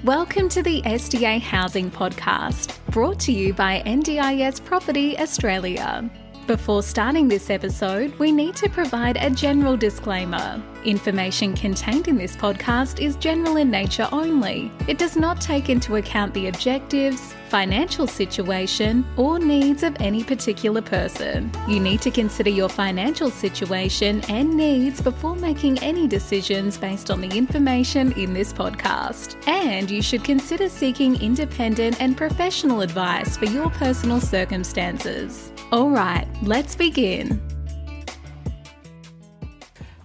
Welcome to the SDA Housing Podcast, brought to you by NDIS Property Australia. Before starting this episode, we need to provide a general disclaimer. Information contained in this podcast is general in nature only. It does not take into account the objectives, financial situation, or needs of any particular person. You need to consider your financial situation and needs before making any decisions based on the information in this podcast. And you should consider seeking independent and professional advice for your personal circumstances. All right, let's begin.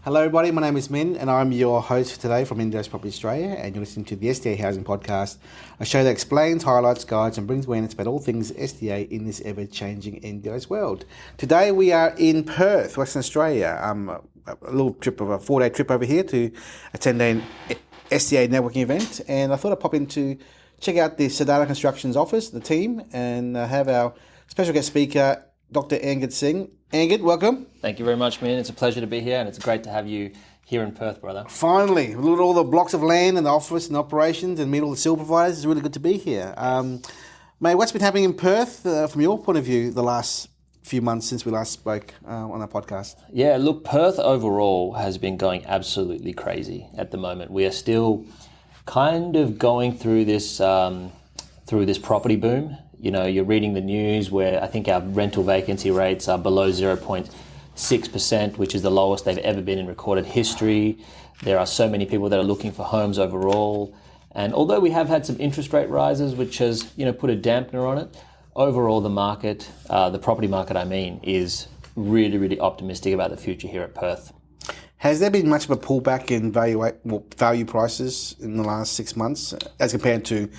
Hello everybody, my name is Minh and I'm your host for today from NDIS Property Australia, and you're listening to the SDA Housing Podcast, a show that explains, highlights, guides and brings awareness about all things SDA in this ever-changing NDIS world. Today we are in Perth, Western Australia. A little trip of a 4-day trip over here to attend an SDA Networking Event, and I thought I'd pop in to check out the Sadhana Constructions office, the team, and have our special guest speaker, Dr. Angad Singh. Angad, welcome. Thank you very much, Minh. It's a pleasure to be here, and it's great to have you here in Perth, brother. Finally, look at all the blocks of land and the office and operations and meet all the silver providers. It's really good to be here. Mate, what's been happening in Perth from your point of view the last few months since we last spoke on our podcast? Yeah, look, Perth overall has been going absolutely crazy at the moment. We are still kind of going through this property boom. You know, you're reading the news where I think our rental vacancy rates are below 0.6%, which is the lowest they've ever been in recorded history. There are so many people that are looking for homes overall. And although we have had some interest rate rises, which has, put a dampener on it, overall the market, the property market is really, really optimistic about the future here at Perth. Has there been much of a pullback in value prices in the last 6 months as compared to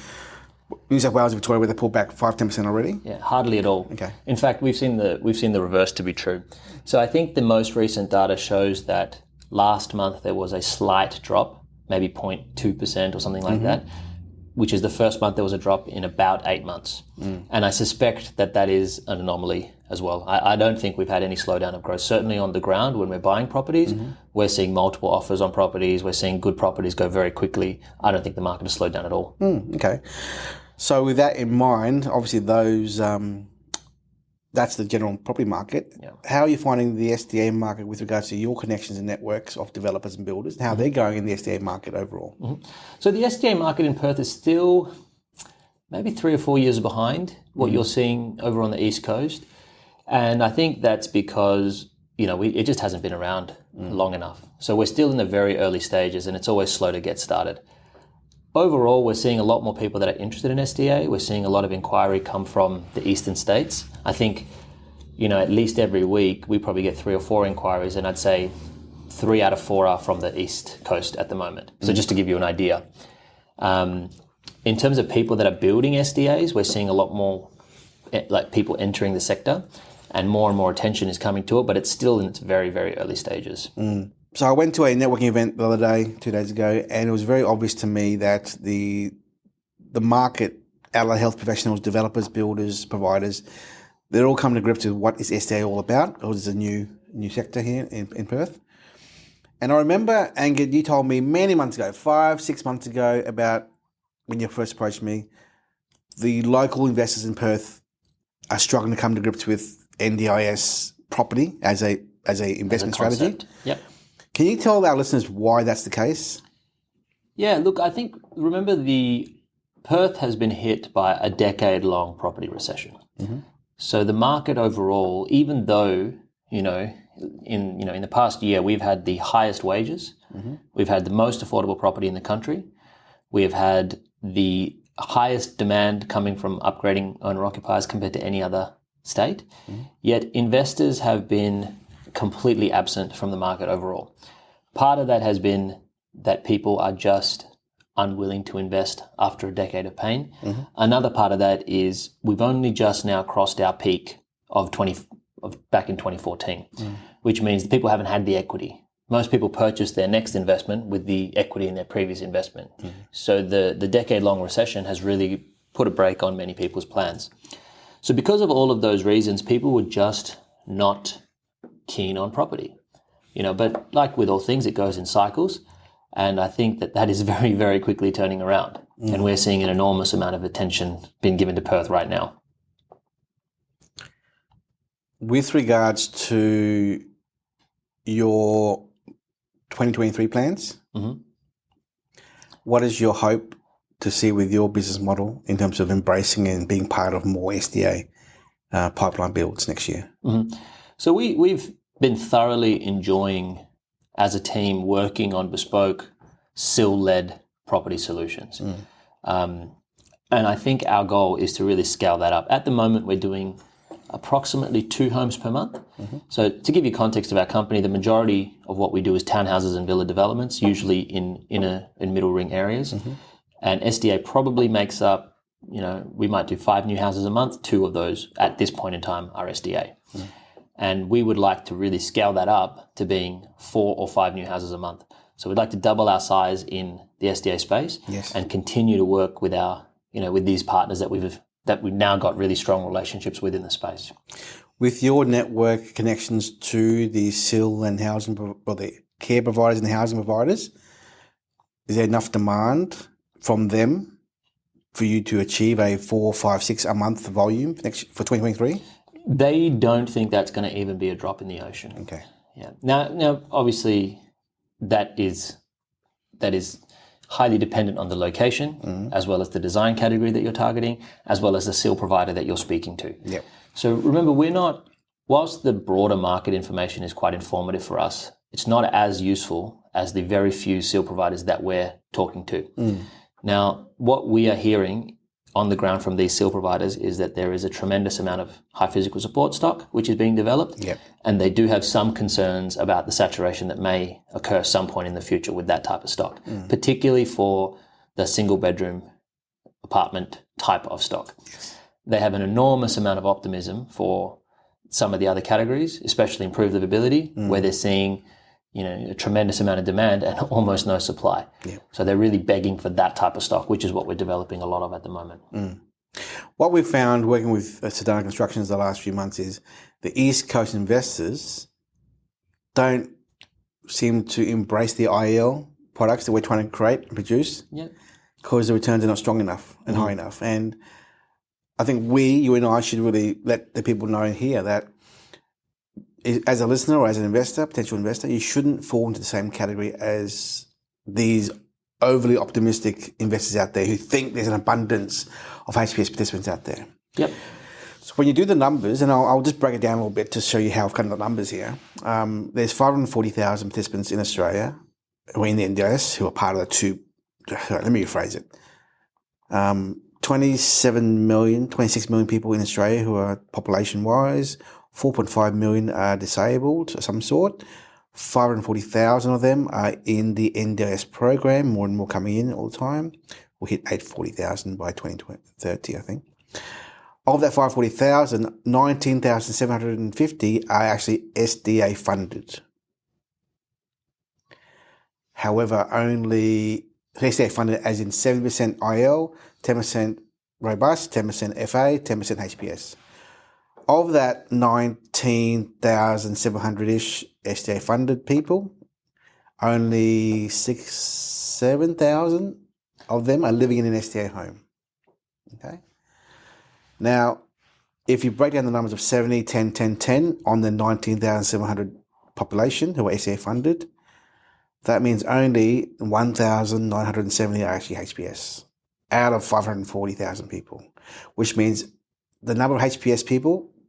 New South Wales and Victoria, where they pulled back 5-10% already? Yeah, hardly at all. Okay. In fact, we've seen the reverse to be true. So I think the most recent data shows that last month there was a slight drop, maybe 0.2% or something like that, which is the first month there was a drop in about 8 months. And I suspect that is an anomaly as well. I don't think we've had any slowdown of growth. Certainly on the ground when we're buying properties, we're seeing multiple offers on properties. We're seeing good properties go very quickly. I don't think the market has slowed down at all. Okay. So with that in mind, obviously that's the general property market. Yeah. How are you finding the SDA market with regards to your connections and networks of developers and builders, and how they're going in the SDA market overall? So the SDA market in Perth is still maybe 3 or 4 years behind what you're seeing over on the East Coast. And I think that's because, it just hasn't been around long enough. So we're still in the very early stages, and it's always slow to get started. Overall, we're seeing a lot more people that are interested in SDA. We're seeing a lot of inquiry come from the eastern states. I think, at least every week, we probably get 3 or 4 inquiries, and I'd say 3 out of 4 are from the East Coast at the moment. So just to give you an idea. In terms of people that are building SDAs, we're seeing a lot more people entering the sector, and more attention is coming to it, but it's still in its very, very early stages. So I went to a networking event the other day, 2 days ago, and it was very obvious to me that the market, allied health professionals, developers, builders, providers, they're all coming to grips with what is SDA all about, because it's a new sector here in Perth. And I remember, Angad, you told me many months ago, 5-6 months ago, about when you first approached me, the local investors in Perth are struggling to come to grips with NDIS property as a investment strategy. Yep. Can you tell our listeners why that's the case? Yeah, look, I think, remember Perth has been hit by a decade-long property recession. So the market overall, even though, in the past year, we've had the highest wages, we've had the most affordable property in the country, we have had the highest demand coming from upgrading owner-occupiers compared to any other state, yet investors have been completely absent from the market overall. Part of that has been that people are just unwilling to invest after a decade of pain. Another part of that is we've only just now crossed our peak of back in 2014, which means that people haven't had the equity. Most people purchase their next investment with the equity in their previous investment. So the decade-long recession has really put a brake on many people's plans. So because of all of those reasons, people were just not keen on property. But like with all things, it goes in cycles. And I think that is very, very quickly turning around. And we're seeing an enormous amount of attention being given to Perth right now. With regards to your 2023 plans, what is your hope to see with your business model in terms of embracing and being part of more SDA pipeline builds next year? So we've been thoroughly enjoying, as a team, working on bespoke, SIL-led property solutions. And I think our goal is to really scale that up. At the moment, we're doing approximately 2 homes per month. So to give you context of our company, the majority of what we do is townhouses and villa developments, usually in middle ring areas. And SDA probably makes up, we might do 5 new houses a month. 2 of those at this point in time are SDA. And we would like to really scale that up to being 4 or 5 new houses a month. So we'd like to double our size in the SDA space and continue to work with our, with these partners that we've now got really strong relationships with in the space. With your network connections to the SIL and housing, or the care providers and the housing providers, is there enough demand from them for you to achieve a 4, 5, 6 a month volume for 2023? They don't think that's going to even be a drop in the ocean. Okay. Yeah. Now, obviously, that is highly dependent on the location, as well as the design category that you're targeting, as well as the SIL provider that you're speaking to. Yep. So remember, whilst the broader market information is quite informative for us, it's not as useful as the very few SIL providers that we're talking to. Now, what we are hearing on the ground from these SIL providers is that there is a tremendous amount of high physical support stock which is being developed, and they do have some concerns about the saturation that may occur some point in the future with that type of stock, particularly for the single bedroom apartment type of stock. They have an enormous amount of optimism for some of the other categories, especially improved livability, where they're seeing a tremendous amount of demand and almost no supply. So they're really begging for that type of stock, which is what we're developing a lot of at the moment. What we've found working with Sadhana Constructions the last few months is the East Coast investors don't seem to embrace the IL products that we're trying to create and produce because the returns are not strong enough and high enough. And I think you and I should really let the people know here that as a listener or as an investor, potential investor, you shouldn't fall into the same category as these overly optimistic investors out there who think there's an abundance of HPS participants out there. So when you do the numbers, and I'll just break it down a little bit to show you how I've got the numbers here. There's 540,000 participants in Australia who are in the NDIS who are part of the two. Let me rephrase it. 26 million people in Australia who are population-wise. 4.5 million are disabled of some sort. 540,000 of them are in the NDIS program, more and more coming in all the time. We'll hit 840,000 by 2030, I think. Of that 540,000, 19,750 are actually SDA funded. However, only SDA funded as in 70% IL, 10% robust, 10% FA, 10% HPS. Of that 19,700-ish SDA funded people, only 7,000 of them are living in an SDA home. Okay. Now, if you break down the numbers of 70, 10, 10, 10 on the 19,700 population who are SDA funded, that means only 1,970 are actually HPS out of 540,000 people, which means the number of HPS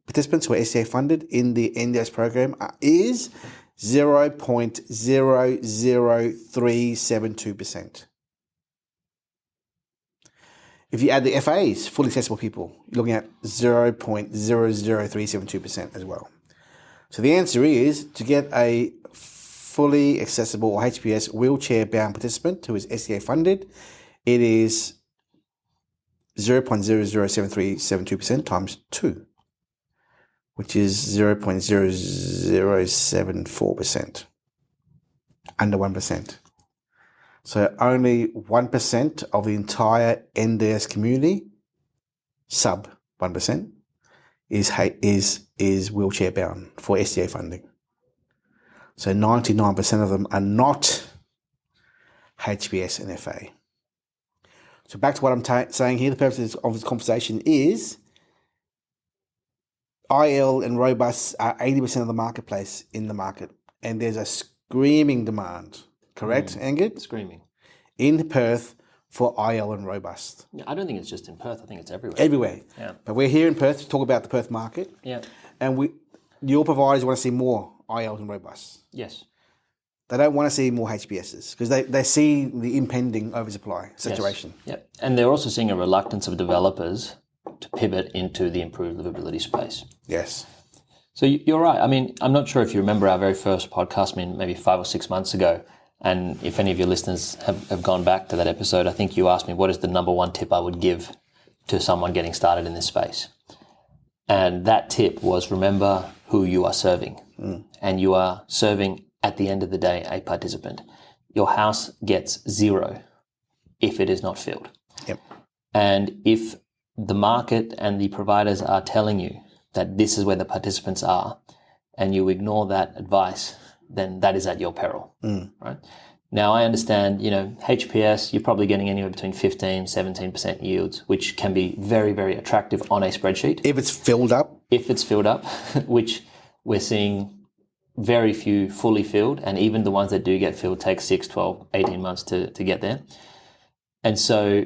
participants who are SDA funded in the NDIS program is 0.00372%. If you add the FAs, fully accessible people, you're looking at 0.00372% as well. So the answer is to get a fully accessible or HPS wheelchair-bound participant who is SDA funded, it is 0.00737% times 2, which is 0.0074%, under 1%. So only 1% of the entire NDS community, sub 1%, is wheelchair bound for SDA funding. So 99% of them are not HPS and FA. So back to what I'm saying here, the purpose of this conversation is IL and robust are 80% of the marketplace in the market. And there's a screaming demand, correct, Angad? Screaming. In Perth for IL and robust. Yeah, I don't think it's just in Perth. I think it's everywhere. Everywhere. Yeah. But we're here in Perth to talk about the Perth market. Yeah. And your providers want to see more ILs and robust. Yes. They don't want to see more HPSs because they see the impending oversupply situation. Yes. Yeah. And they're also seeing a reluctance of developers to pivot into the improved livability space. Yes. So you're right. I mean, I'm not sure if you remember our very first podcast, maybe 5 or 6 months ago. And if any of your listeners have gone back to that episode, I think you asked me what is the number one tip I would give to someone getting started in this space. And that tip was remember who you are serving. And you are serving, at the end of the day, a participant. Your house gets 0 if it is not filled. Yep. And if the market and the providers are telling you that this is where the participants are, and you ignore that advice, then that is at your peril, right? Now, I understand, HPS, you're probably getting anywhere between 15, 17% yields, which can be very, very attractive on a spreadsheet. If it's filled up. If it's filled up, which we're seeing very few fully filled, and even the ones that do get filled take 6, 12, 18 months to get there. And so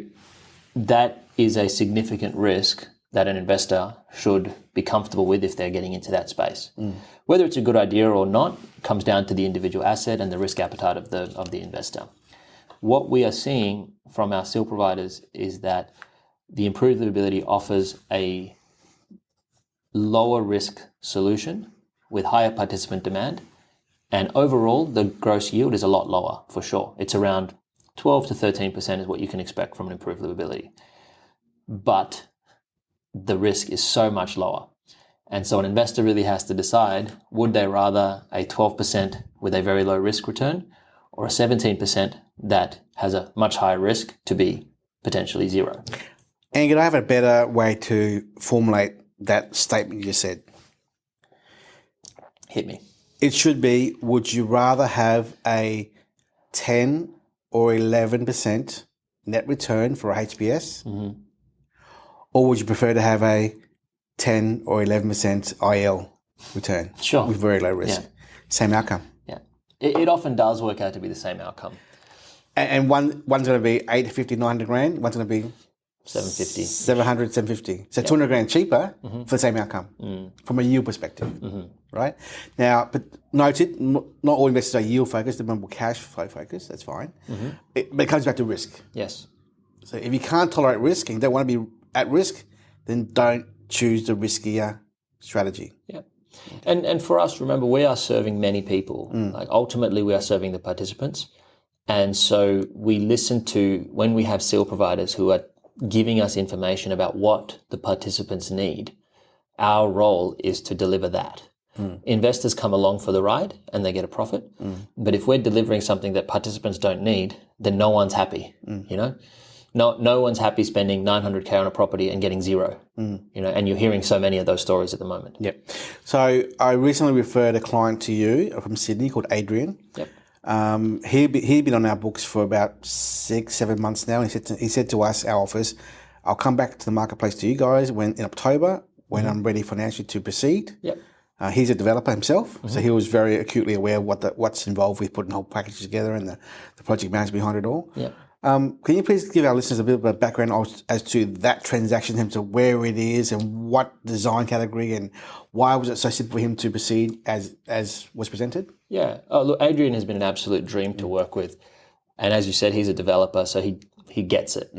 that is a significant risk that an investor should be comfortable with if they're getting into that space. Whether it's a good idea or not comes down to the individual asset and the risk appetite of the investor. What we are seeing from our SIL providers is that the improved livability offers a lower risk solution with higher participant demand, and overall the gross yield is a lot lower for sure. It's around 12 to 13% is what you can expect from an improved livability. But the risk is so much lower. And so an investor really has to decide, would they rather a 12% with a very low risk return or a 17% that has a much higher risk to be potentially 0? Angad, I have a better way to formulate that statement you just said. Hit me. It should be, would you rather have a 10 or 11% net return for a HPS? Or would you prefer to have a 10 or 11% IL return? Sure. With very low risk. Yeah. Same outcome. Yeah. It often does work out to be the same outcome. And one's going to be 850, 900 grand. One's going to be 750. 700, 750. So 200 grand cheaper for the same outcome from a yield perspective, right? Now, but noted, not all investors are yield focused. They're more cash flow focused. That's fine. But it comes back to risk. Yes. So if you can't tolerate risk and you don't want to be at risk, then don't choose the riskier strategy. Yeah. And for us, remember, we are serving many people. Like ultimately, we are serving the participants. And so we listen to, when we have SEAL providers who are giving us information about what the participants need, our role is to deliver that. Investors come along for the ride and they get a profit. But if we're delivering something that participants don't need, then no one's happy, No one's happy spending 900K on a property and getting 0, and you're hearing so many of those stories at the moment. Yep. So I recently referred a client to you from Sydney called Adrian. Yep. He'd been on our books for about 6, 7 months now. And he said to us, our office, I'll come back to the marketplace to you guys in October when I'm ready financially to proceed. Yep. He's a developer himself, so he was very acutely aware of what's involved with putting the whole package together and the project management behind it all. Yep. Can you please give our listeners a bit of a background as to that transaction, him to where it is and what design category and why was it so simple for him to proceed as was presented? Yeah. Oh, look, Adrian has been an absolute dream to work with. And as you said, he's a developer, so he gets it.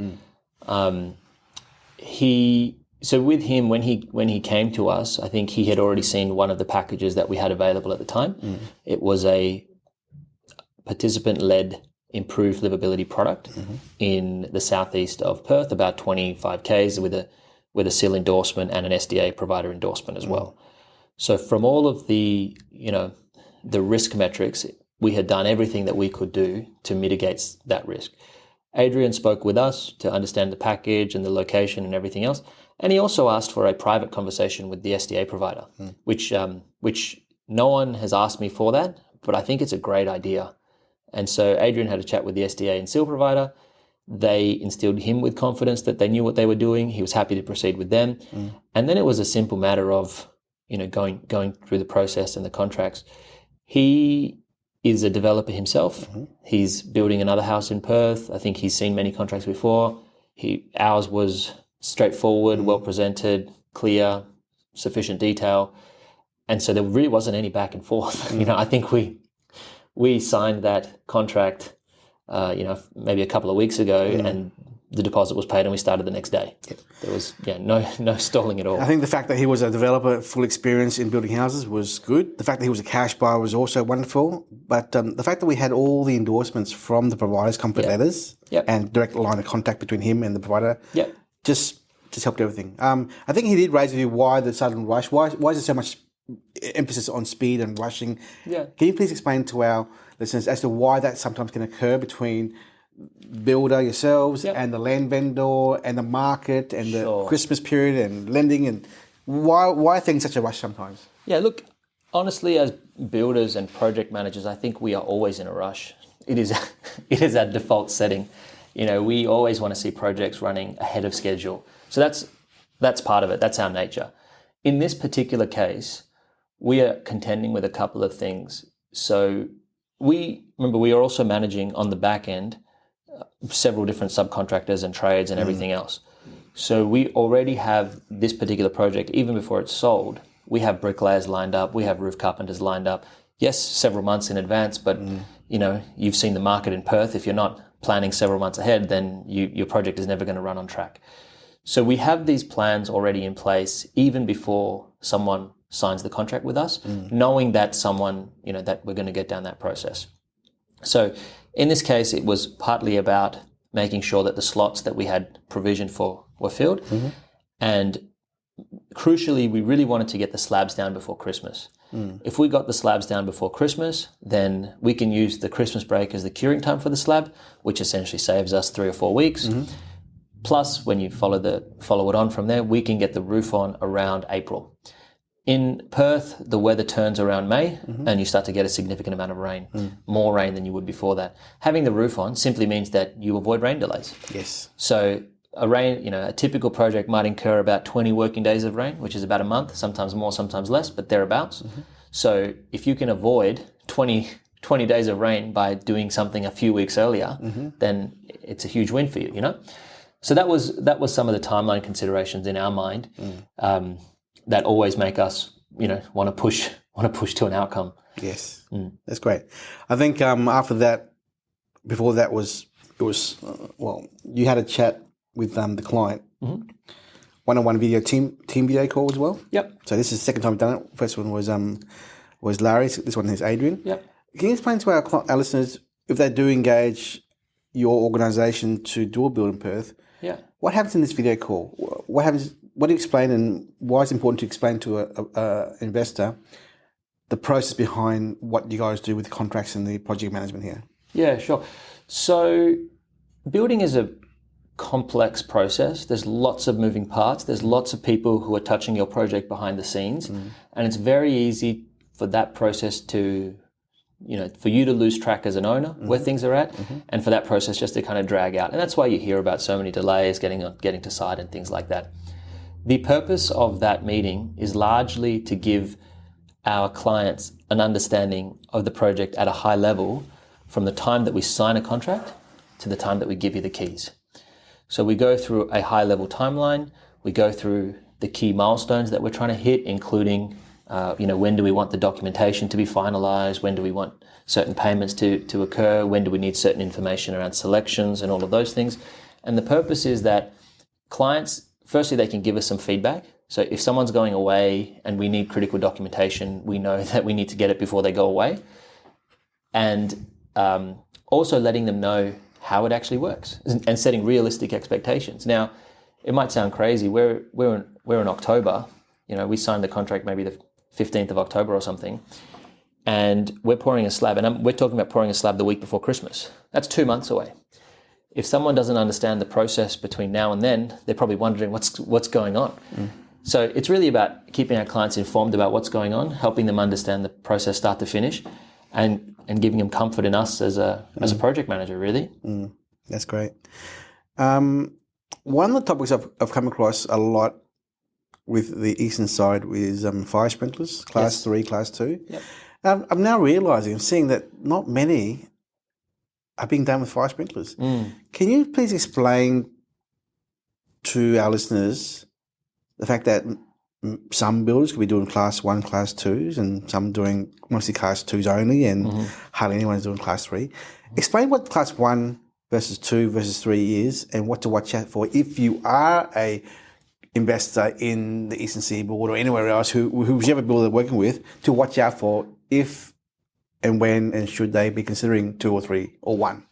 So with him, when he came to us, I think he had already seen one of the packages that we had available at the time. It was a participant-led improved livability product in the southeast of Perth, about 25 Ks with a SIL endorsement and an SDA provider endorsement as well. So from all of the risk metrics, we had done everything that we could do to mitigate that risk. Adrian spoke with us to understand the package and the location and everything else. And he also asked for a private conversation with the SDA provider, which no one has asked me for that, but I think it's a great idea. And so Adrian had a chat with the SDA and seal provider. They instilled him with confidence that they knew what they were doing. He was happy to proceed with them. And then it was a simple matter of, going through the process and the contracts. He is a developer himself. He's building another house in Perth. I think he's seen many contracts before. Ours was straightforward, well presented, clear, sufficient detail. And so there really wasn't any back and forth. I think we signed that contract, maybe a couple of weeks ago, and the deposit was paid, and we started the next day. Yep. There was no stalling at all. I think the fact that he was a developer, full experience in building houses, was good. The fact that he was a cash buyer was also wonderful. But the fact that we had all the endorsements from the providers, comfort letters, and direct line of contact between him and the provider, just helped everything. I think he did raise with you why the sudden rush. Why is there so much emphasis on speed and rushing? Yeah. Can you please explain to our listeners as to why that sometimes can occur between builder yourselves and the land vendor and the market and the Christmas period and lending, and why are things such a rush sometimes? Yeah, look, honestly, as builders and project managers, I think we are always in a rush. It is our default setting. We always want to see projects running ahead of schedule. So that's part of it. That's our nature. In this particular case, we are contending with a couple of things. So we are also managing on the back end several different subcontractors and trades and everything else. So we already have this particular project, even before it's sold, we have bricklayers lined up, we have roof carpenters lined up. Yes, several months in advance, but you've seen the market in Perth. If you're not planning several months ahead, then your project is never going to run on track. So we have these plans already in place, even before someone signs the contract with us, knowing that that we're going to get down that process. So in this case, it was partly about making sure that the slots that we had provisioned for were filled. And crucially, we really wanted to get the slabs down before Christmas. If we got the slabs down before Christmas, then we can use the Christmas break as the curing time for the slab, which essentially saves us 3 or 4 weeks. Plus, when you follow it on from there, we can get the roof on around April. In Perth, the weather turns around May, and you start to get a significant amount of rain, more rain than you would before that. Having the roof on simply means that you avoid rain delays. Yes. So a typical project might incur about 20 working days of rain, which is about a month, sometimes more, sometimes less, but thereabouts. So if you can avoid 20 days of rain by doing something a few weeks earlier, then it's a huge win for you, So that was some of the timeline considerations in our mind. That always make us, want to push to an outcome. Yes, that's great. I think after that, before that you had a chat with the client, one-on-one video team video call as well. Yep. So this is the second time I've done it. First one was Larry. This one is Adrian. Yep. Can you explain to our listeners, if they do engage your organisation to do a build in Perth? Yeah. What happens in this video call? What happens? What do you explain, and why is it important to explain to an investor the process behind what you guys do with the contracts and the project management here? Yeah, sure. So building is a complex process. There's lots of moving parts. There's lots of people who are touching your project behind the scenes. And it's very easy for that process to, for you to lose track as an owner where things are at, and for that process just to kind of drag out. And that's why you hear about so many delays getting to site and things like that. The purpose of that meeting is largely to give our clients an understanding of the project at a high level from the time that we sign a contract to the time that we give you the keys. So we go through a high-level timeline. We go through the key milestones that we're trying to hit, including, when do we want the documentation to be finalized? When do we want certain payments to occur? When do we need certain information around selections and all of those things? And the purpose is that clients, firstly, they can give us some feedback. So if someone's going away and we need critical documentation, we know that we need to get it before they go away. And also letting them know how it actually works and setting realistic expectations. Now, it might sound crazy. We're in October. We signed the contract maybe the 15th of October or something, and we're pouring a slab. And we're talking about pouring a slab the week before Christmas. That's 2 months away. If someone doesn't understand the process between now and then, they're probably wondering what's going on. So it's really about keeping our clients informed about what's going on, helping them understand the process start to finish, and giving them comfort in us as a project manager, really. That's great. One of the topics I've come across a lot with the eastern side is fire sprinklers, class 3, class 2. Yep. I'm now realising, I'm seeing that not many are being done with fire sprinklers. Can you please explain to our listeners the fact that some builders could be doing class 1, class 2s, and some doing mostly class 2s only, and hardly anyone is doing class 3. Explain what class 1 versus 2 versus 3 is, and what to watch out for if you are a investor in the Eastern Seaboard or anywhere else, whichever builder they're working with, to watch out for if and when and should they be considering 2 or 3 or 1.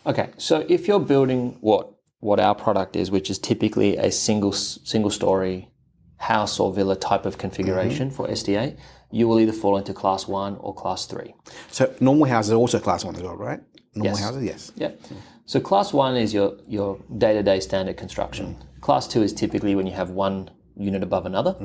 Okay, so if you're building what our product is, which is typically a single story house or villa type of configuration for SDA, you will either fall into class 1 or class 3. So normal houses are also class 1 as well, right? Normal houses, yes. Yeah. So class 1 is your day-to-day standard construction. Class 2 is typically when you have one unit above another.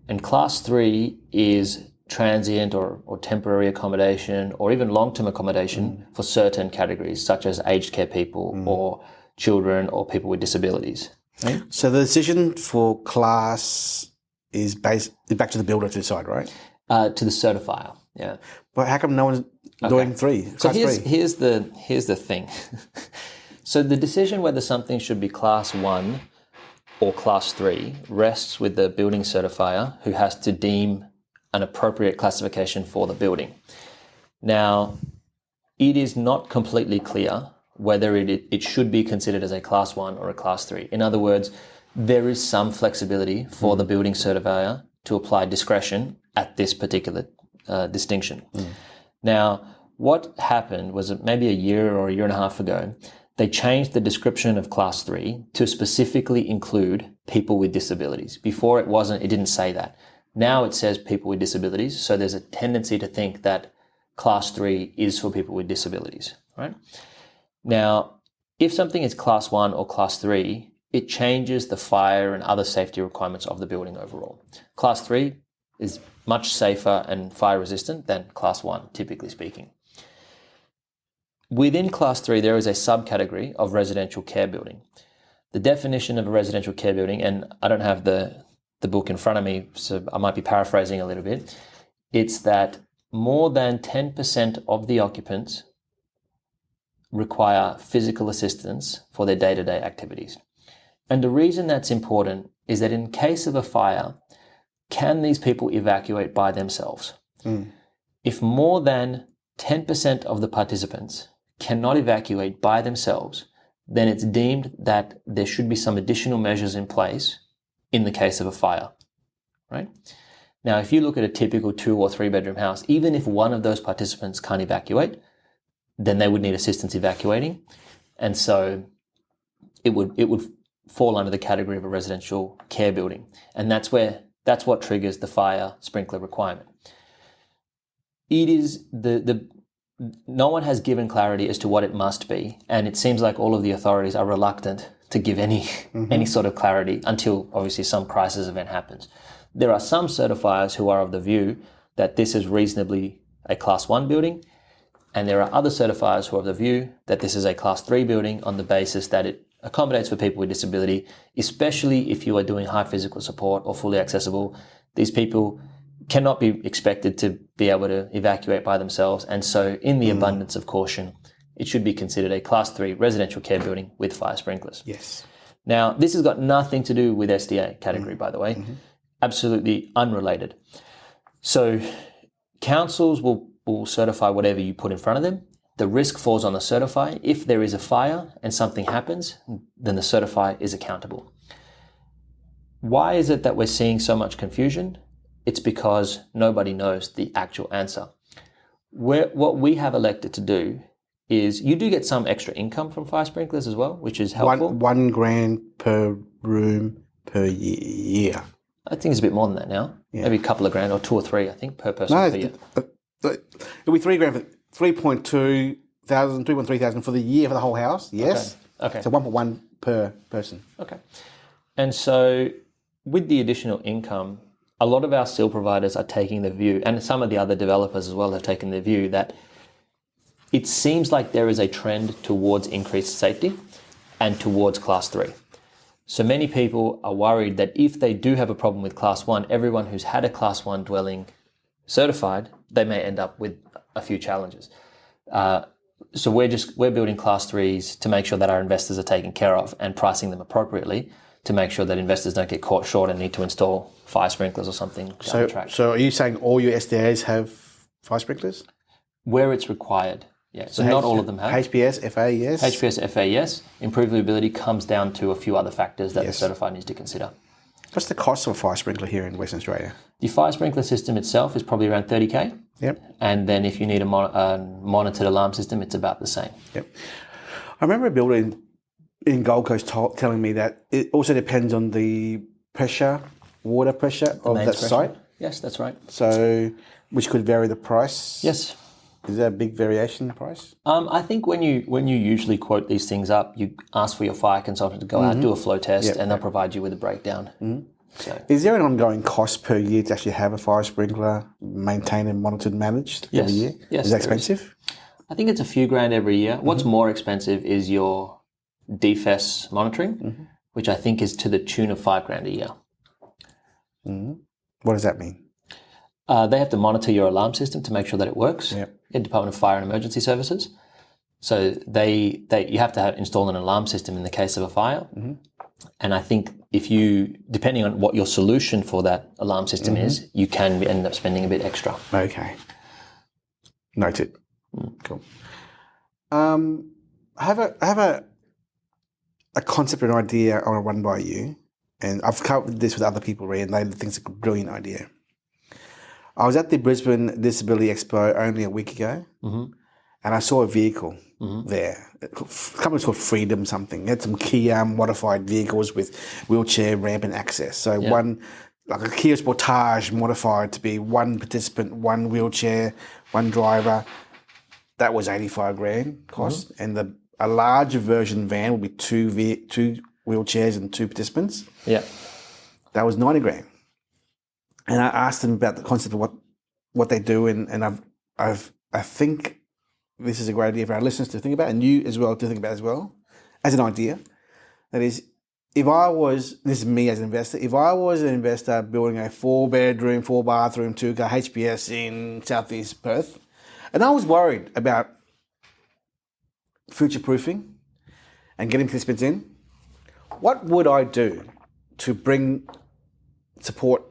And class 3 is transient or temporary accommodation or even long-term accommodation for certain categories, such as aged care people or children or people with disabilities. Right? So the decision for class is back to the builder to decide, right? To the certifier, yeah. But how come no one's doing 3? So class 3? here's the thing. So the decision whether something should be class 1 or class 3 rests with the building certifier, who has to deem an appropriate classification for the building. Now, it is not completely clear whether it should be considered as a class 1 or a class 3. In other words, there is some flexibility for the building certifier to apply discretion at this particular distinction. Now, what happened was that maybe a year or a year and a half ago, they changed the description of class 3 to specifically include people with disabilities. Before it didn't say that. Now it says people with disabilities, so there's a tendency to think that class 3 is for people with disabilities, right? Now, if something is class 1 or class 3, it changes the fire and other safety requirements of the building overall. Class 3 is much safer and fire resistant than class 1, typically speaking. Within class 3, there is a subcategory of residential care building. The definition of a residential care building, and I don't have the book in front of me, so I might be paraphrasing a little bit, it's that more than 10% of the occupants require physical assistance for their day-to-day activities. And the reason that's important is that in case of a fire, can these people evacuate by themselves? If more than 10% of the participants cannot evacuate by themselves, then it's deemed that there should be some additional measures in place in the case of a fire, right? Now, if you look at a typical 2 or 3 bedroom house, even if one of those participants can't evacuate, then they would need assistance evacuating. And so it would fall under the category of a residential care building. And that's what triggers the fire sprinkler requirement. It is no one has given clarity as to what it must be, and it seems like all of the authorities are reluctant to give any sort of clarity until obviously some crisis event happens. There are some certifiers who are of the view that this is reasonably a class 1 building, and there are other certifiers who are of the view that this is a class 3 building on the basis that it accommodates for people with disability, especially if you are doing high physical support or fully accessible. These people cannot be expected to be able to evacuate by themselves, and so in the abundance of caution, it should be considered a class 3 residential care building with fire sprinklers. Yes. Now, this has got nothing to do with SDA category, by the way, absolutely unrelated. So councils will certify whatever you put in front of them. The risk falls on the certifier. If there is a fire and something happens, then the certifier is accountable. Why is it that we're seeing so much confusion? It's because nobody knows the actual answer. What we have elected to do is, you do get some extra income from fire sprinklers as well, which is helpful. $1,000 per room per year. I think it's a bit more than that now. Yeah. Maybe a couple of grand, or 2 or 3, I think, per person per year. It'll be $3,000, 3,300 for the year for the whole house. Yes. Okay. So 1.1 per person. Okay. And so with the additional income, a lot of our steel providers are taking the view, and some of the other developers as well have taken the view, that it seems like there is a trend towards increased safety and towards Class 3. So many people are worried that if they do have a problem with Class 1, everyone who's had a Class 1 dwelling certified, they may end up with a few challenges. So we're building Class 3s to make sure that our investors are taken care of and pricing them appropriately to make sure that investors don't get caught short and need to install fire sprinklers or something down the track. So are you saying all your SDAs have fire sprinklers? Where it's required, yeah. So not all of them have. HPS, FA, yes. HPS, FA, yes. Improvability comes down to a few other factors that the certified needs to consider. What's the cost of a fire sprinkler here in Western Australia? The fire sprinkler system itself is probably around 30K. Yep. And then if you need a monitored alarm system, it's about the same. Yep. I remember a builder in Gold Coast telling me that it also depends on the pressure, water pressure of that site. Yes, that's right. So, which could vary the price. Yes. Is there a big variation in the price? I think when you usually quote these things up, you ask for your fire consultant to go out, do a flow test, and they'll provide you with a breakdown. So, is there an ongoing cost per year to actually have a fire sprinkler maintained and monitored and managed every year? Yes. Is that expensive? I think it's a few grand every year. What's more expensive is your DFES monitoring, which I think is to the tune of $5,000 a year. What does that mean? They have to monitor your alarm system to make sure that it works. Yep. In Department of Fire and Emergency Services. So you have to install an alarm system in the case of a fire. And I think if you, depending on what your solution for that alarm system is, you can end up spending a bit extra. Okay. Noted. Cool. I have a concept or an idea I want to run by you, and I've covered this with other people, and they think it's a brilliant idea. I was at the Brisbane Disability Expo only a week ago, and I saw a vehicle there. The company's called Freedom something. It had some Kia modified vehicles with wheelchair, ramp, and access. So one, like a Kia Sportage modified to be one participant, one wheelchair, one driver. That was $85,000 cost, and a larger version van would be two wheelchairs and two participants. Yeah, that was $90,000. And I asked them about the concept of what they do, and I think this is a great idea for our listeners to think about, and you as well to think about as well, as an idea. That is, this is me as an investor, if I was an investor building a 4-bedroom, 4-bathroom, 2-car HPS in southeast Perth, and I was worried about future-proofing and getting participants in, what would I do to bring support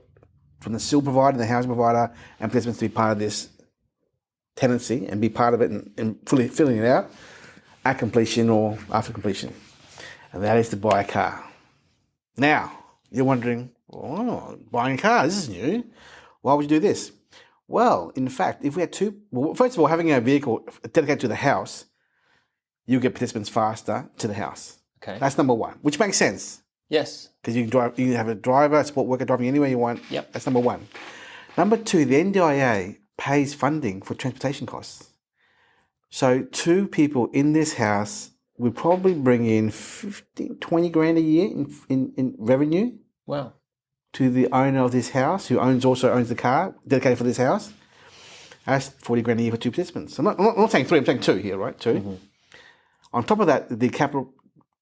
from the steel provider, the housing provider, and participants to be part of this tenancy and be part of it and fully filling it out at completion or after completion? And that is to buy a car. Now, you're wondering, buying a car, this is new. Why would you do this? Well, in fact, if we had first of all, having a vehicle dedicated to the house, you get participants faster to the house. Okay. That's number one, which makes sense. Yes. Because you can have a driver, a support worker driving anywhere you want. Yep. That's number one. Number two, the NDIA pays funding for transportation costs. So 2 people in this house would probably bring in $20,000 a year in revenue. Wow. To the owner of this house, who also owns the car dedicated for this house. That's $40,000 a year for 2 participants. I'm not saying 3, I'm saying 2 here, right? 2. On top of that, the capital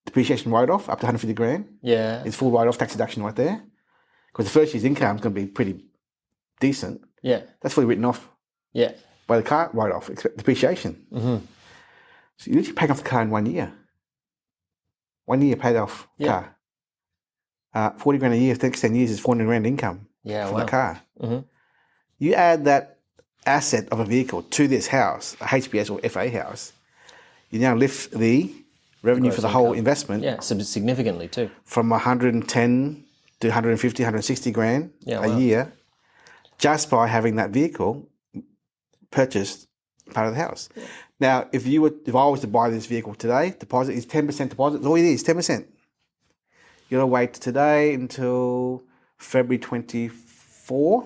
depreciation write-off up to $150,000. Yeah. It's full write-off tax deduction right there. Because the first year's income is going to be pretty decent. Yeah. That's fully written off. Yeah. By the car write-off, depreciation. So you're literally paying off the car in 1 year. 1 year paid off car. $40,000 a year for the next 10 years is $400,000 income from the car. You add that asset of a vehicle to this house, a HPS or FA house, you now lift the revenue for the whole investment. Yeah, significantly too. From 110 to 150, 160 grand a year, just by having that vehicle purchased part of the house. Yeah. Now, if I was to buy this vehicle today, deposit is 10% deposit. That's all it is, 10%. You got to wait today until February 24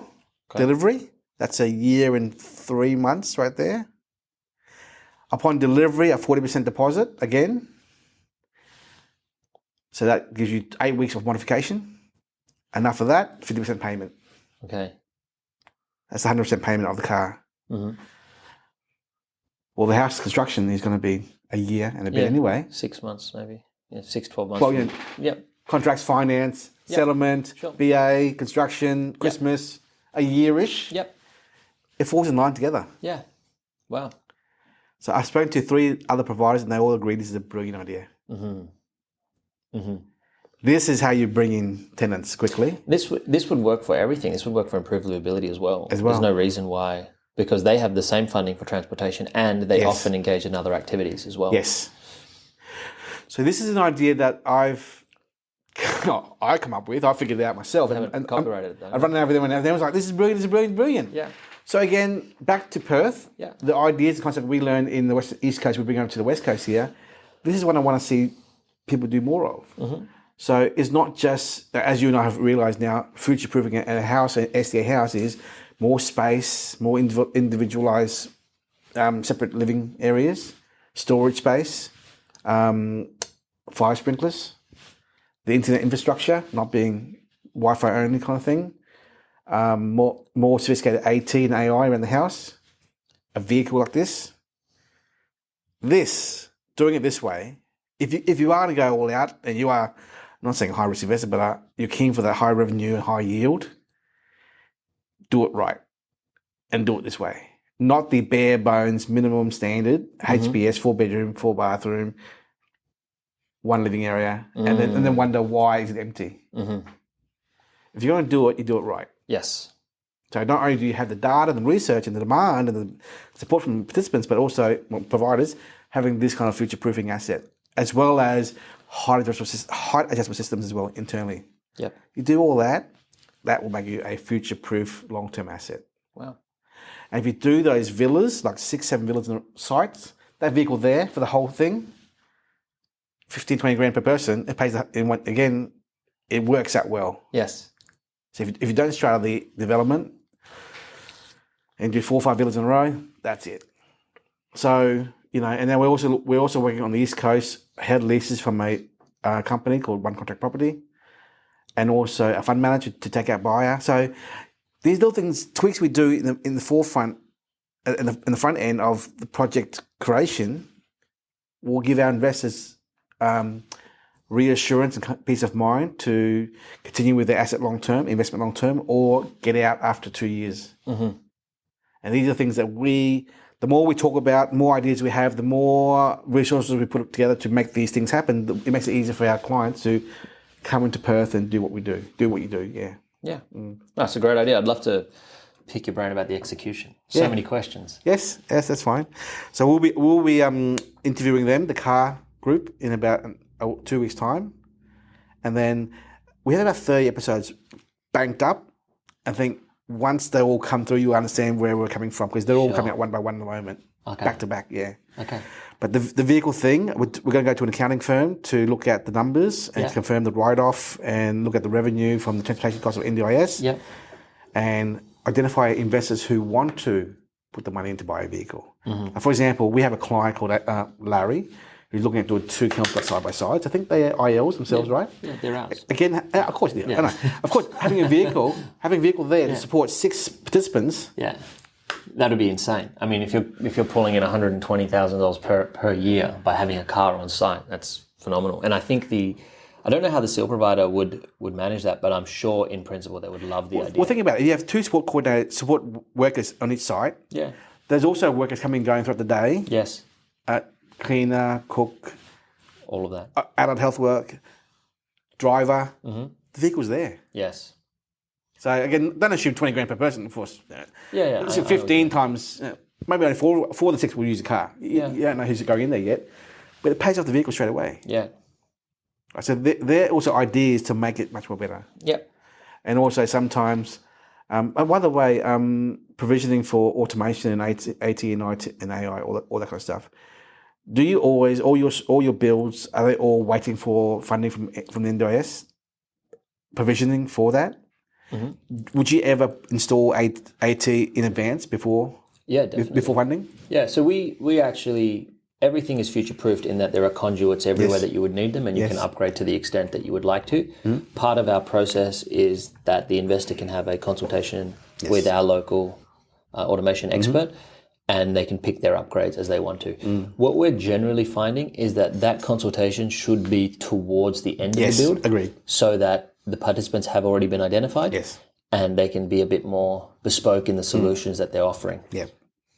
delivery. That's a year and 3 months right there. Upon delivery, a 40% deposit again. So that gives you 8 weeks of modification. And after that, 50% payment. Okay. That's 100% payment of the car. Mm-hmm. Well, the house construction is going to be a year and a bit anyway. 6 months maybe. Yeah, 12 months. Well, Yep. contracts, finance, settlement, Sure. BA, construction, Christmas, a year-ish. Yep. It falls in line together. Yeah. Wow. So I spoke to 3 other providers and they all agreed this is a brilliant idea. Mm-hmm. Mm-hmm. This is how you bring in tenants quickly. This would work for everything. This would work for improved livability as well. There's no reason why, because they have the same funding for transportation and they often engage in other activities as well. Yes. So this is an idea that I come up with. I figured it out myself. And copyrighted it though. I run it over there and everything. I was like, this is brilliant, this is brilliant, brilliant. Yeah. So again, back to Perth. Yeah. The ideas, the concept we learned in the East Coast, we bring over to the West Coast here. This is what I want to see people do more of. Mm-hmm. So it's not just, as you and I have realised now, future-proofing a house, an SDA house is more space, more individualised, separate living areas, storage space, fire sprinklers, the internet infrastructure, not being Wi-Fi only kind of thing, more sophisticated AT and AI around the house, a vehicle like this. Doing it this way, if you are to go all out and you are, I'm not saying high risk investor, but you're keen for that high revenue and high yield, do it right and do it this way. Not the bare bones minimum standard HBS, 4-bedroom, 4-bathroom, 1 living area, and then wonder why is it empty. Mm-hmm. If you're going to do it, you do it right. Yes. So not only do you have the data, the research, and the demand, and the support from participants, but also providers having this kind of future-proofing asset, as well as height adjustment systems as well internally. Yep. You do all that, that will make you a future-proof long-term asset. Wow. And if you do those villas, like 6-7 villas in sites, that vehicle there for the whole thing, 15-20 grand per person, it pays, again, it works out well. Yes. So if you don't straddle the development and do 4 or 5 villas in a row, that's it. So, and then we're also working on the East Coast, head leases from a company called One Contract Property, and also a fund manager to take out buyer. So these little things, tweaks we do in the forefront, in the front end of the project creation, will give our investors reassurance and peace of mind to continue with their asset long-term, investment long-term, or get out after 2 years. Mm-hmm. And these are things that the more we talk about, the more ideas we have, the more resources we put together to make these things happen, it makes it easier for our clients to come into Perth and do what we do. Do what you do, yeah. Yeah. That's a great idea. I'd love to pick your brain about the execution. So many questions. Yes, that's fine. So we'll be interviewing them, the car group, in about 2 weeks' time. And then we have about 30 episodes banked up. I think once they all come through, you understand where we're coming from, because they're all coming out one by one at the moment, back to back, yeah. Okay. But the vehicle thing, we're going to go to an accounting firm to look at the numbers and confirm the write-off and look at the revenue from the transportation cost of NDIS and identify investors who want to put the money in to buy a vehicle. Mm-hmm. For example, we have a client called Larry, who's looking at doing 2 campsites side by side. I think they are ILs themselves, right? Yeah, they're ours. Again, of course they are. Yeah. I know. Of course, having a vehicle there to support 6 participants. Yeah, that would be insane. I mean, if you're pulling in $120,000 per year by having a car on site, that's phenomenal. And I think I don't know how the seal provider would manage that, but I'm sure in principle they would love the idea. Well, think about it. You have 2 support workers on each site. Yeah. There's also workers coming and going throughout the day. Yes. Cleaner, cook, all of that. Adult health work, driver. Mm-hmm. The vehicle's there. Yes. So again, don't assume 20 grand per person, of course. Yeah. Let's 15 times, maybe only 4 of the 6 will use a car. You don't know who's going in there yet, but it pays off the vehicle straight away. Yeah. So there are also ideas to make it much more better. Yep. And also sometimes, and by the way, provisioning for automation and AT and AI, all that kind of stuff. Do you always, all your builds, are they all waiting for funding from the NDIS? Provisioning for that? Mm-hmm. Would you ever install AT in advance before? Yeah, definitely. Before funding? Yeah, so we actually everything is future-proofed in that there are conduits everywhere that you would need them, and you can upgrade to the extent that you would like to. Part of our process is that the investor can have a consultation with our local automation expert, and they can pick their upgrades as they want to. What we're generally finding is that consultation should be towards the end of the build. Agreed. So that the participants have already been identified. Yes. And they can be a bit more bespoke in the solutions that they're offering. Yeah.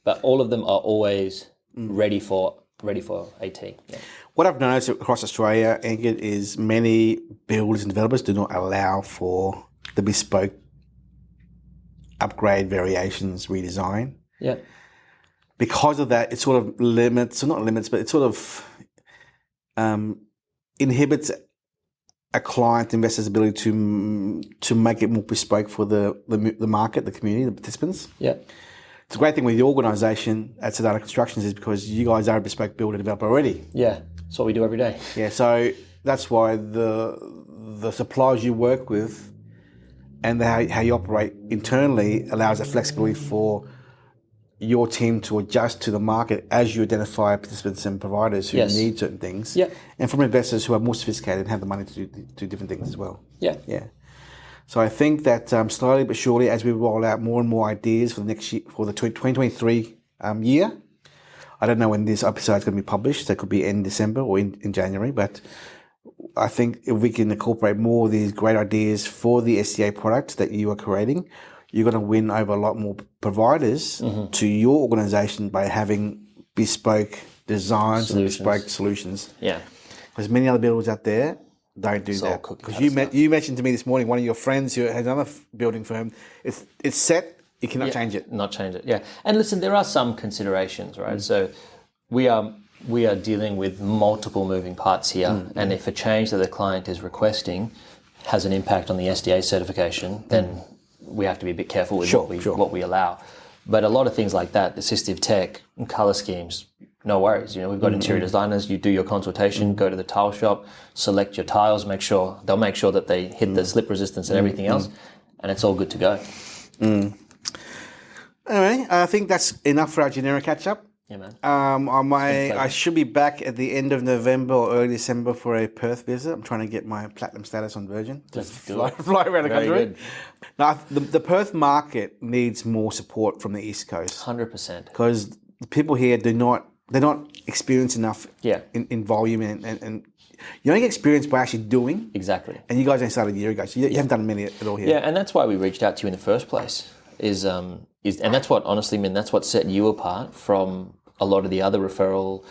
But all of them are always ready for AT. Yeah. What I've noticed across Australia, Angad, is many builders and developers do not allow for the bespoke upgrade, variations, redesign. Yeah. Because of that, it sort of limits, or not limits, but it sort of inhibits a client investor's ability to make it more bespoke for the market, the community, the participants. Yeah. It's a great thing with the organisation at Sadhana Constructions is because you guys are a bespoke builder developer already. Yeah. That's what we do every day. Yeah, so that's why the suppliers you work with and how you operate internally allows that flexibility for your team to adjust to the market as you identify participants and providers who need certain things. Yeah. And from investors who are more sophisticated and have the money to do different things as well. Yeah. Yeah. So I think that slowly but surely, as we roll out more and more ideas for the next year, for the 2023 year, I don't know when this episode is going to be published. That could be in December or in January. But I think if we can incorporate more of these great ideas for the SDA products that you are creating, you're going to win over a lot more providers to your organisation by having bespoke designs and bespoke solutions. Yeah. Because many other builders out there don't do that. Because you mentioned to me this morning, one of your friends who has another building firm, it's set, you cannot change it. Not change it, yeah. And listen, there are some considerations, right? So we are dealing with multiple moving parts here, and if a change that the client is requesting has an impact on the SDA certification, then we have to be a bit careful with what we allow. But a lot of things like that, assistive tech and colour schemes, no worries. You know, we've got interior designers, you do your consultation, go to the tile shop, select your tiles, they'll make sure that they hit the slip resistance and everything else, and it's all good to go. Anyway, I think that's enough for our generic catch-up. Yeah, man. I should be back at the end of November or early December for a Perth visit. I'm trying to get my platinum status on Virgin. Let's fly around the country. Good. Now, the Perth market needs more support from the East Coast. 100%. Because the people here they're not experienced enough in volume and you only get experience by actually doing. Exactly. And you guys only started a year ago, so you haven't done many at all here. Yeah, and that's why we reached out to you in the first place. And that's what, honestly, Minh, that's what set you apart from a lot of the other referral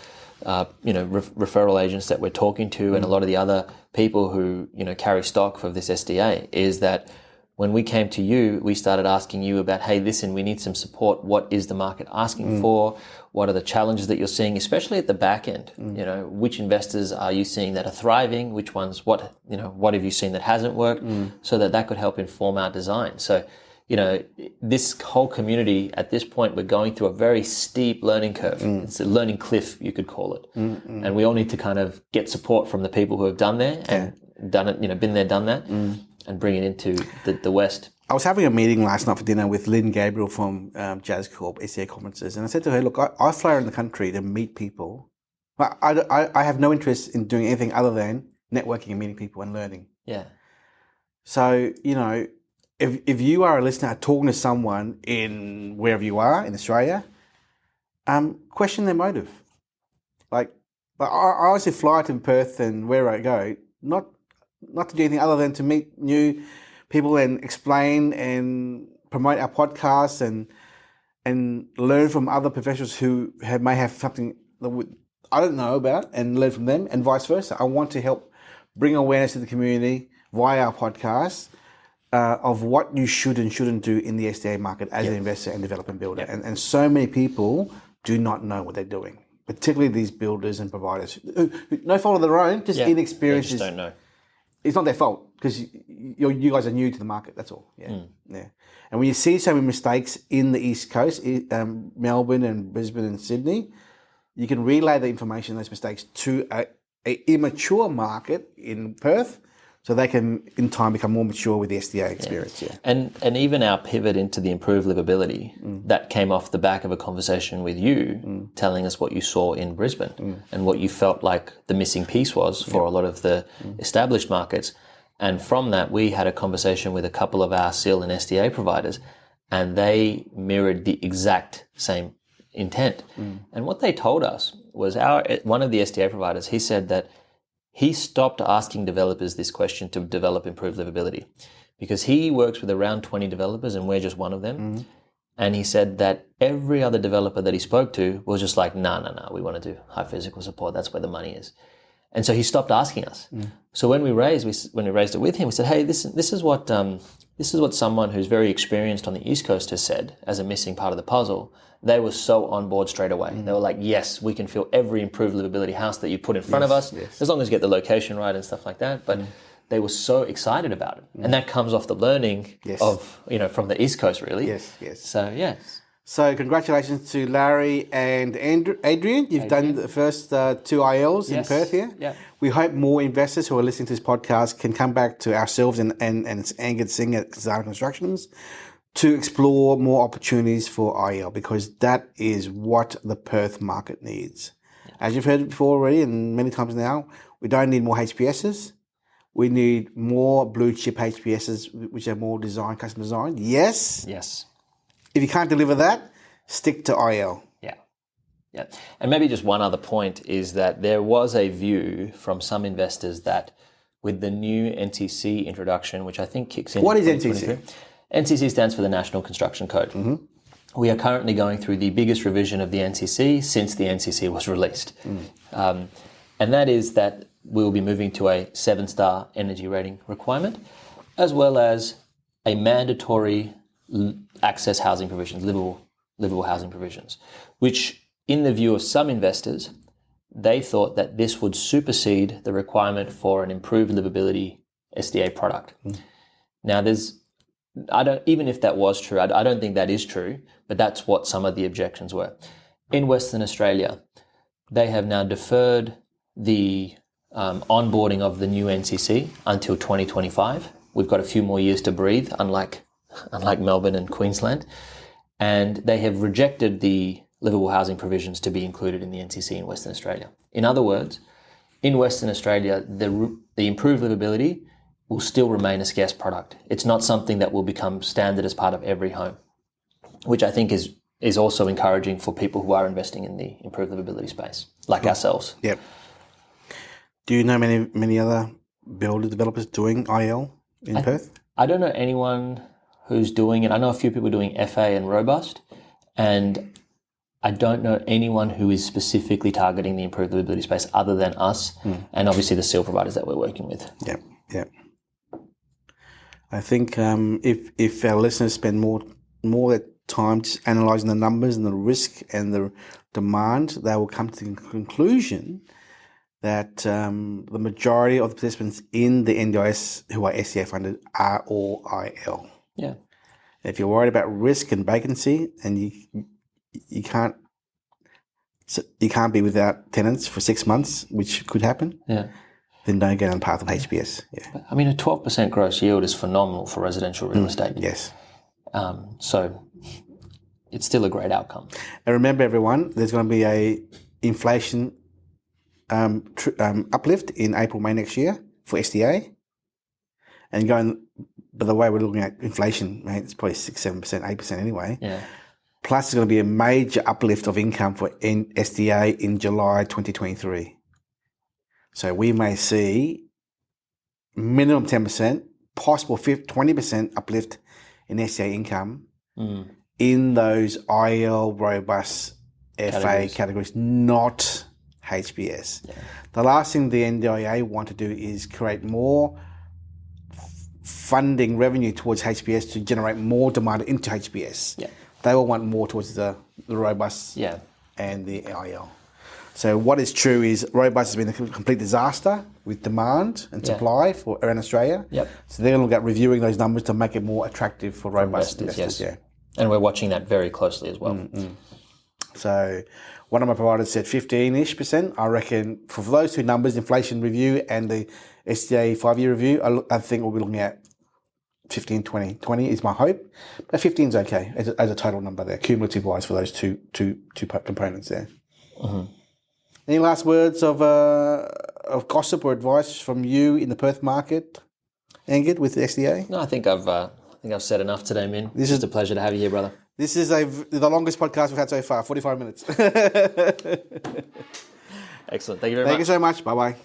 agents that we're talking to, and a lot of the other people who carry stock for this SDA, is that when we came to you, we started asking you about, hey, listen, we need some support. What is the market asking for? What are the challenges that you're seeing, especially at the back end? Which investors are you seeing that are thriving? Which ones? What have you seen that hasn't worked? So that could help inform our design. So, this whole community, at this point, we're going through a very steep learning curve. It's a learning cliff, you could call it. And we all need to kind of get support from the people who have done there and done it, been there, done that, and bring it into the West. I was having a meeting last night for dinner with Lynn Gabriel from Jazz Corp, SDA Conferences, and I said to her, look, I fly around the country to meet people. I have no interest in doing anything other than networking and meeting people and learning. Yeah. So, if you are a listener talking to someone in wherever you are in Australia, question their motive. Like I honestly fly to Perth and where I go, not to do anything other than to meet new people and explain and promote our podcasts and learn from other professionals who may have something that I don't know about and learn from them, and vice versa. I want to help bring awareness to the community via our podcast of what you should and shouldn't do in the SDA market as an investor and developer and builder. And so many people do not know what they're doing, particularly these builders and providers. No fault of their own, just inexperience. They just don't know. It's not their fault because you guys are new to the market. That's all. Yeah. And when you see so many mistakes in the East Coast, Melbourne and Brisbane and Sydney, you can relay the information, those mistakes, to a immature market in Perth, so they can in time become more mature with the SDA experience. Yeah. And even our pivot into the improved livability, that came off the back of a conversation with you telling us what you saw in Brisbane and what you felt like the missing piece was for a lot of the established markets. And from that, we had a conversation with a couple of our SIL and SDA providers, and they mirrored the exact same intent. And what they told us was one of the SDA providers, he said that he stopped asking developers this question to develop improved livability because he works with around 20 developers and we're just one of them. And he said that every other developer that he spoke to was just like, no, we want to do high physical support. That's where the money is. And so he stopped asking us. So when we raised it with him, we said, hey, this is what someone who's very experienced on the East Coast has said as a missing part of the puzzle. They were so on board straight away. They were like, yes, we can fill every improved livability house that you put in front of us, as long as you get the location right and stuff like that. But they were so excited about it. And that comes off the learning of, from the East Coast, really. Yes. So, yeah. So congratulations to Larry and Adrian. You've done the first 2 ILs in Perth here. Yeah. We hope more investors who are listening to this podcast can come back to ourselves and it's Angad Singh at Sadhana Constructions to explore more opportunities for IL, because that is what the Perth market needs. As you've heard before already and many times now, we don't need more HPSs. We need more blue chip HPSs, which are more custom designed. Yes. If you can't deliver that, stick to IL. Yeah. And maybe just one other point is that there was a view from some investors that with the new NTC introduction, which I think kicks in... What is NTC? NTC stands for the National Construction Code. We are currently going through the biggest revision of the NCC since the NCC was released. And that is that we'll be moving to a 7-star energy rating requirement, as well as a mandatory access housing provisions, livable housing provisions, which in the view of some investors, they thought that this would supersede the requirement for an improved livability SDA product. Now, even if that was true, I don't think that is true, but that's what some of the objections were. In Western Australia, they have now deferred the onboarding of the new NCC until 2025. We've got a few more years to breathe, unlike Melbourne and Queensland, and they have rejected the livable housing provisions to be included in the NCC in Western Australia. In other words, in Western Australia, the improved livability will still remain a scarce product. It's not something that will become standard as part of every home, which I think is also encouraging for people who are investing in the improved livability space, like ourselves. Yep. Do you know many other developers doing IL in Perth? I don't know anyone who's doing it. I know a few people doing FA and Robust, and I don't know anyone who is specifically targeting the improved livability space other than us and obviously the SEAL providers that we're working with. Yeah. I think if our listeners spend more time just analysing the numbers and the risk and the demand, they will come to the conclusion that the majority of the participants in the NDIS who are SDA funded are all IL. Yeah. If you're worried about risk and vacancy and you can't be without tenants for 6 months, which could happen, then don't go down the path of HPS. Yeah. I mean, a 12% gross yield is phenomenal for residential real estate. Yes. So it's still a great outcome. And remember, everyone, there's going to be a inflation uplift in April, May next year for SDA. And by the way we're looking at inflation, mate, it's probably 6%, 7%, 8% anyway. Yeah. Plus, there's going to be a major uplift of income for SDA in July 2023. So we may see minimum 10%, possible 20% uplift in SDA income in those IL, robust, FA categories, not HPS. Yeah. The last thing the NDIA want to do is create more funding revenue towards HPS to generate more demand into HPS. Yeah. They will want more towards the robust and the IL. So what is true is robust has been a complete disaster with demand and supply for around Australia. Yep. So they're going to look at reviewing those numbers to make it more attractive for robust investors. Yes. Yeah. And we're watching that very closely as well. So One of my providers said 15-ish%. I reckon for those two numbers, inflation review and the SDA 5-year review, I think we'll be looking at 15, 20. 20 is my hope, but 15 is okay as a total number there, cumulative wise for those two components there. Mm-hmm. Any last words of gossip or advice from you in the Perth market, Angad, with the SDA? No, I think I've said enough today, Minh. This is a pleasure to have you here, brother. This is the longest podcast we've had so far, 45 minutes. Excellent. Thank you very much. Thank you so much. Bye-bye.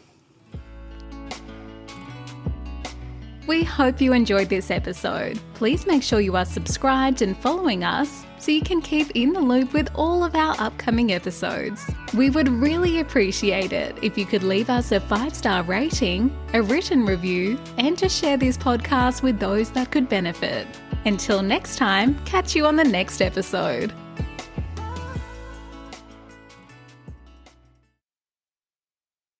We hope you enjoyed this episode. Please make sure you are subscribed and following us so you can keep in the loop with all of our upcoming episodes. We would really appreciate it if you could leave us a 5-star rating, a written review, and to share this podcast with those that could benefit. Until next time, catch you on the next episode.